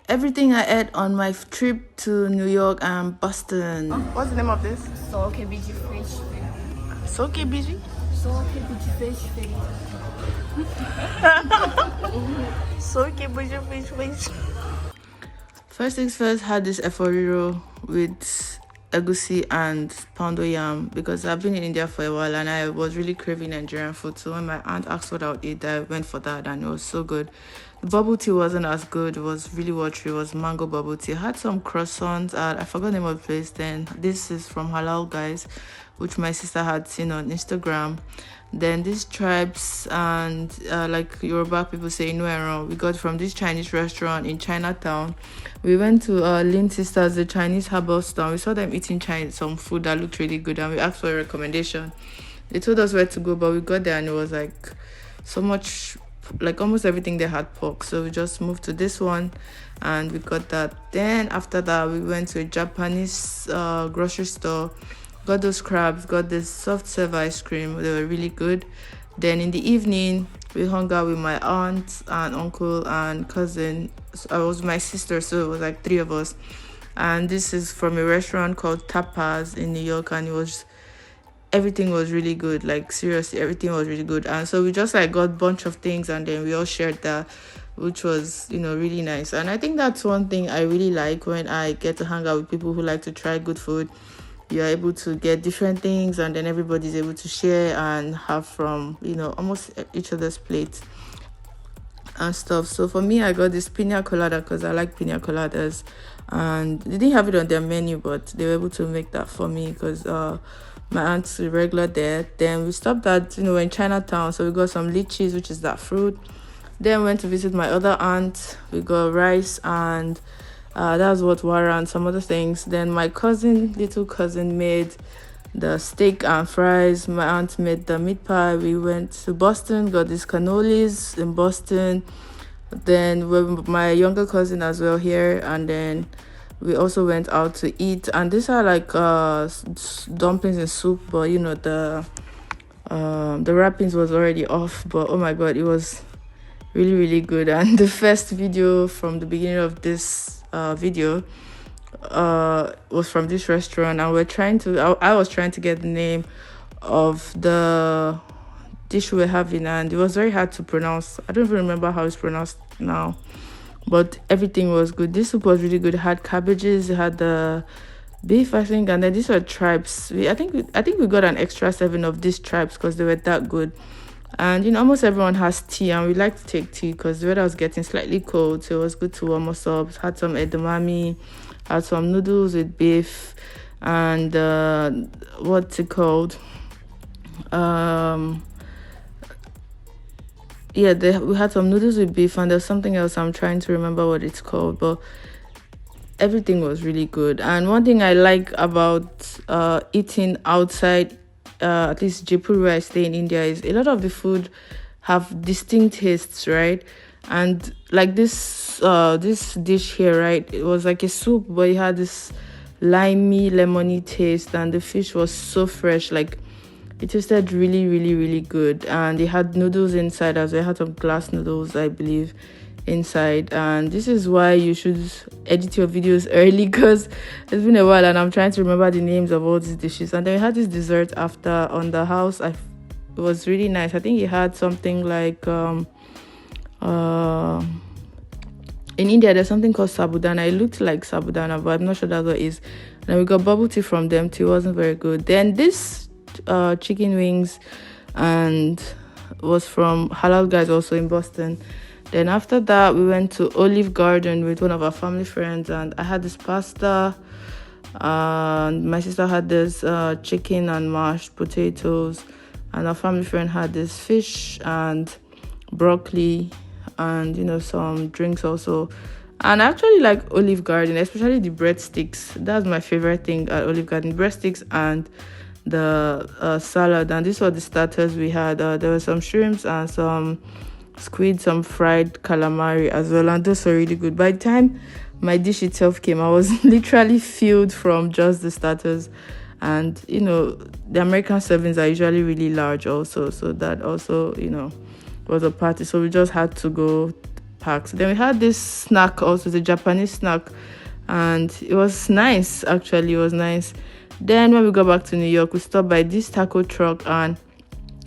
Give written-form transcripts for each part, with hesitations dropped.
everything I ate on my trip to New York and Boston. What's the name of this? Soke biji fish. Soke biji? Soke biji fish. Soke biji fish. First things first, had this eforiro with egusi and poundo yam because I've been in India for a while and I was really craving Nigerian food. So when my aunt asked what I would eat, I went for that and it was so good. The bubble tea wasn't as good. It was really watery. It was mango bubble tea. I had some croissants at, I forgot the name of the place then. This is from Halal Guys, which my sister had seen on Instagram. Then these tribes and like Yoruba people say Inuero, we got from this Chinese restaurant in Chinatown. We went to Lin Sisters, the Chinese herbal store. We saw them eating some food that looked really good and we asked for a recommendation. They told us where to go, but we got there and it was like so much, like almost everything they had pork. So we just moved to this one and we got that. Then after that we went to a Japanese grocery store, got those crabs, got this soft serve ice cream. They were really good. Then in the evening we hung out with my aunt and uncle and cousin. So I was my sister, so it was like 3 of us. And this is from a restaurant called Tapas in New York, and everything was really good. Like seriously, everything was really good. And so we just like got a bunch of things and then we all shared that, which was really nice. And I think that's one thing I really like when I get to hang out with people who like to try good food. You're able to get different things and then everybody's able to share and have from almost each other's plates and stuff. So for me, I got this pina colada because I like pina coladas, and they didn't have it on their menu, but they were able to make that for me because my aunt's a regular there. Then we stopped at in Chinatown, so we got some lychees, which is that fruit. Then went to visit my other aunt. We got rice and that was what wara and some other things. Then my little cousin made the steak and fries. My aunt made the meat pie. We went to Boston, got these cannolis in Boston. Then with my younger cousin as well here, and then we also went out to eat. And these are like dumplings and soup, but the wrappings was already off. But oh my god, it was really, really good. And the first video from the beginning of this video was from this restaurant, and I was trying to get the name of the dish we were having, and it was very hard to pronounce. I don't even remember how it's pronounced now, but everything was good. This soup was really good. It had cabbages, it had the beef, I think, and then these were tribes. I think we got an extra 7 of these tribes because they were that good. And almost everyone has tea, and we like to take tea because the weather was getting slightly cold, so it was good to warm us up. Had some edamame, had some noodles with beef, and what's it called? We had some noodles with beef, and there's something else I'm trying to remember what it's called, but everything was really good. And one thing I like about eating outside, at least Jaipur where I stay in India, is a lot of the food have distinct tastes, right? And like this dish here, right, it was like a soup, but it had this limey, lemony taste, and the fish was so fresh. Like it tasted really, really, really good. And they had noodles inside as well. They had some glass noodles, I believe, inside. And this is why you should edit your videos early, because it's been a while and I'm trying to remember the names of all these dishes. And then we had this dessert after on the house. It was really nice. I think it had something like in India there's something called sabudana. It looked like sabudana, but I'm not sure that's what it is. And we got bubble tea from them too. It wasn't very good. Then this chicken wings and was from Halal Guys, also in Boston. Then after that, we went to Olive Garden with one of our family friends, and I had this pasta, and my sister had this chicken and mashed potatoes, and our family friend had this fish and broccoli, and some drinks also. And I actually like Olive Garden, especially the breadsticks. That's my favorite thing at Olive Garden, breadsticks and the salad. And these were the starters we had. There were some shrimps and some squid, some fried calamari as well, and those were really good. By the time my dish itself came, I was literally filled from just the starters. And the American servings are usually really large also, so that also was a party. So we just had to go packed. Then we had this snack also, the Japanese snack, and it was nice. Actually, it was nice. Then when we got back to New York, we stopped by this taco truck and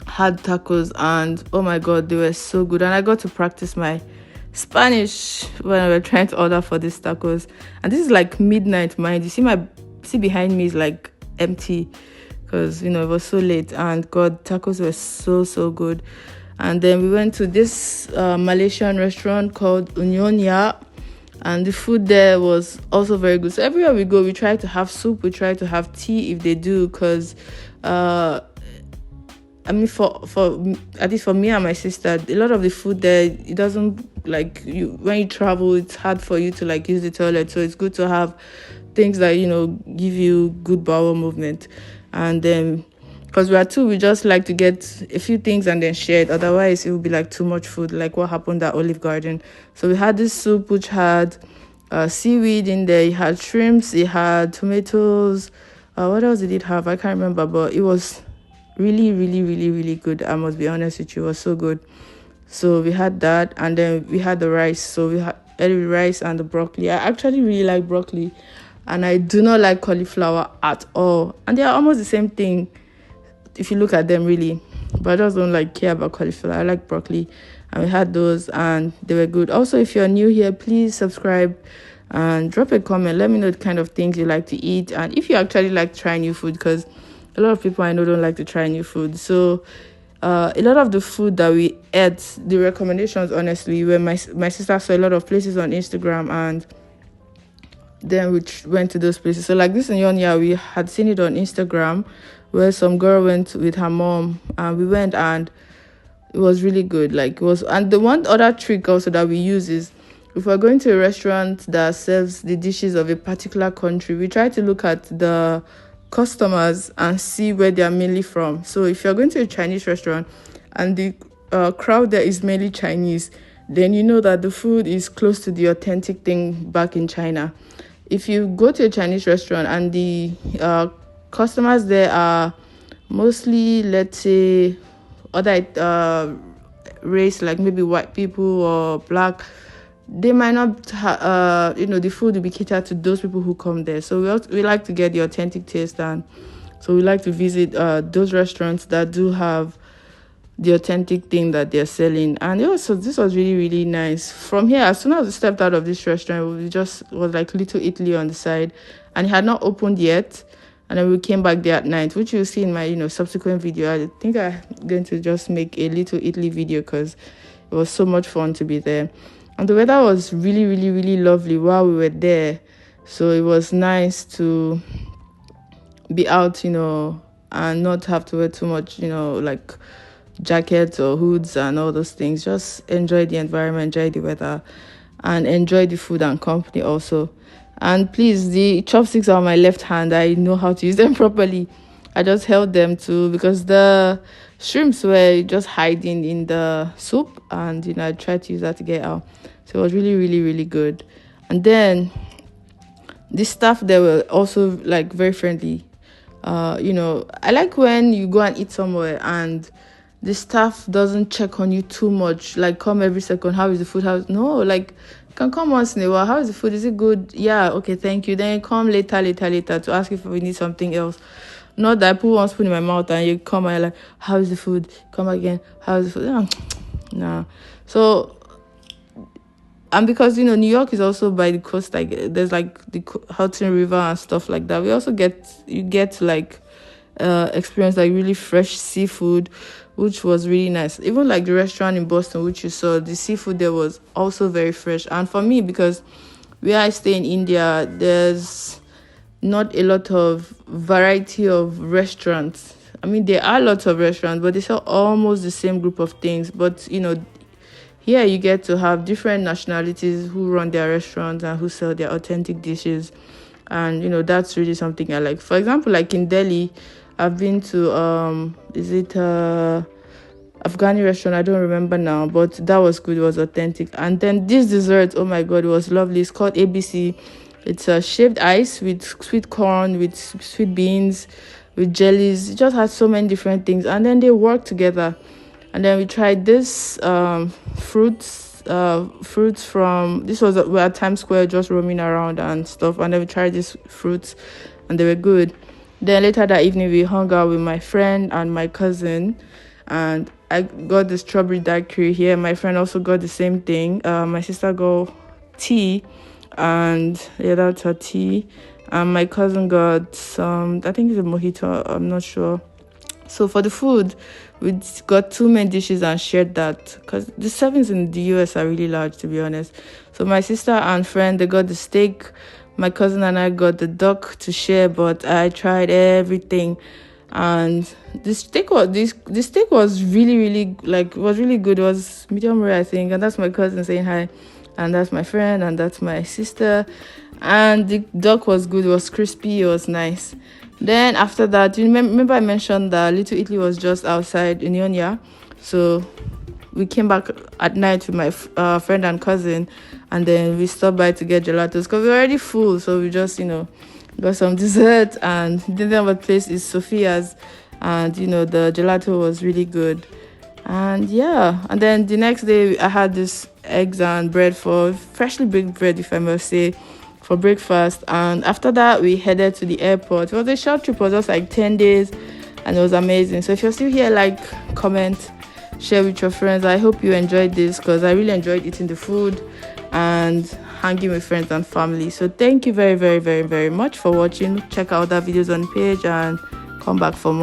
had tacos, and oh my god, they were so good. And I got to practice my Spanish when we were trying to order for these tacos. And this is like midnight, mind you. See behind me is like empty because it was so late, and god, tacos were so good. And then we went to this Malaysian restaurant called Unyonya, and the food there was also very good. So everywhere we go, we try to have soup, we try to have tea if they do, because for at least for me and my sister, a lot of the food there, it doesn't, like, when you travel, it's hard for you to like use the toilet, so it's good to have things that give you good bowel movement. And then because we are two, we just like to get a few things and then share it, otherwise it would be like too much food, like what happened at Olive Garden. So we had this soup which had seaweed in there, it had shrimps, it had tomatoes, what else did it have? I can't remember, but it was really good. I must be honest with you, it was so good. So we had that, and then we had the rice. So we had the rice and the broccoli. I actually really like broccoli, and I do not like cauliflower at all, and they are almost the same thing if you look at them, really. But I just don't care about cauliflower. I like broccoli, and we had those, and they were good. Also, if you're new here, please subscribe and drop a comment. Let me know the kind of things you like to eat, and if you actually like trying new food, because a lot of people I know don't like to try new food. So a lot of the food that we ate, the recommendations, honestly, were my sister saw a lot of places on Instagram, and then we went to those places. So like this in Yonya, we had seen it on Instagram where some girl went with her mom, and we went, and it was really good. And the one other trick also that we use is, if we're going to a restaurant that serves the dishes of a particular country, we try to look at the customers and see where they are mainly from. So if you're going to a Chinese restaurant and the crowd there is mainly Chinese, then you know that the food is close to the authentic thing back in China. If you go to a Chinese restaurant and the customers there are mostly, let's say, other race, like maybe white people or black, they might not the food will be catered to those people who come there. So we like to get the authentic taste, and so we like to visit those restaurants that do have the authentic thing that they're selling. And this was really nice. From here, as soon as we stepped out of this restaurant, we just was like Little Italy on the side, and it had not opened yet. And then we came back there at night, which you'll see in my subsequent video. I think I'm going to just make a Little Italy video because it was so much fun to be there. And the weather was really lovely while we were there. So it was nice to be out, and not have to wear too much, like jackets or hoods and all those things. Just enjoy the environment, enjoy the weather, and enjoy the food and company also. And please, the chopsticks are on my left hand. I know how to use them properly. I just held them too because the shrimps were just hiding in the soup, and I tried to use that to get out. So it was really good. And then the staff there were also like very friendly. I like when you go and eat somewhere and the staff doesn't check on you too much, like come every second, how is the food, you can come once in a while, how is the food, is it good, yeah, okay, thank you, then you come later to ask if we need something else. Not that I put one spoon in my mouth and you come and you're like, how is the food, come again, how is the food, nah. So and because New York is also by the coast, like there's like the Hudson River and stuff like that, we also get to like experience like really fresh seafood, which was really nice. Even like the restaurant in Boston, which you saw, the seafood there was also very fresh. And for me, because where I stay in India, there's not a lot of variety of restaurants. I mean, there are lots of restaurants, but they sell almost the same group of things. But here you get to have different nationalities who run their restaurants and who sell their authentic dishes. And that's really something I like. For example, like in Delhi, I've been to Afghani restaurant, I don't remember now, but that was good, it was authentic. And then this dessert, oh my god, it was lovely. It's called ABC. It's a shaved ice with sweet corn, with sweet beans, with jellies. It just has so many different things, and then they work together. And then we tried this fruits fruits from, this was we're at Times Square just roaming around and stuff, and then we tried these fruits and they were good. Then later that evening we hung out with my friend and my cousin, and I got the strawberry daiquiri here. My friend also got the same thing. My sister got tea, and yeah, that's her tea. And my cousin got some, I think it's a mojito, I'm not sure. So for the food, we got 2 main dishes and shared that, because the servings in the US are really large, to be honest. So my sister and friend, they got the steak. My cousin and I got the duck to share, but I tried everything. And the steak was really like, it was really good. It was medium rare, I think. And that's my cousin saying hi, and that's my friend, and that's my sister. And the duck was good. It was crispy. It was nice. Then after that, you remember I mentioned that Little Italy was just outside in Ionia. So we came back at night with my friend and cousin, and then we stopped by to get gelatos because we were already full. So we just, got some dessert. And the name of the place is Sophia's, and the gelato was really good. And yeah, and then the next day I had this eggs and bread, for freshly baked bread, if I must say, for breakfast. And after that we headed to the airport. It was a short trip. It was just like 10 days, and it was amazing. So if you're still here, like, comment, share with your friends. I hope you enjoyed this, because I really enjoyed eating the food and hanging with friends and family. So thank you very much for watching. Check out other videos on the page and come back for more.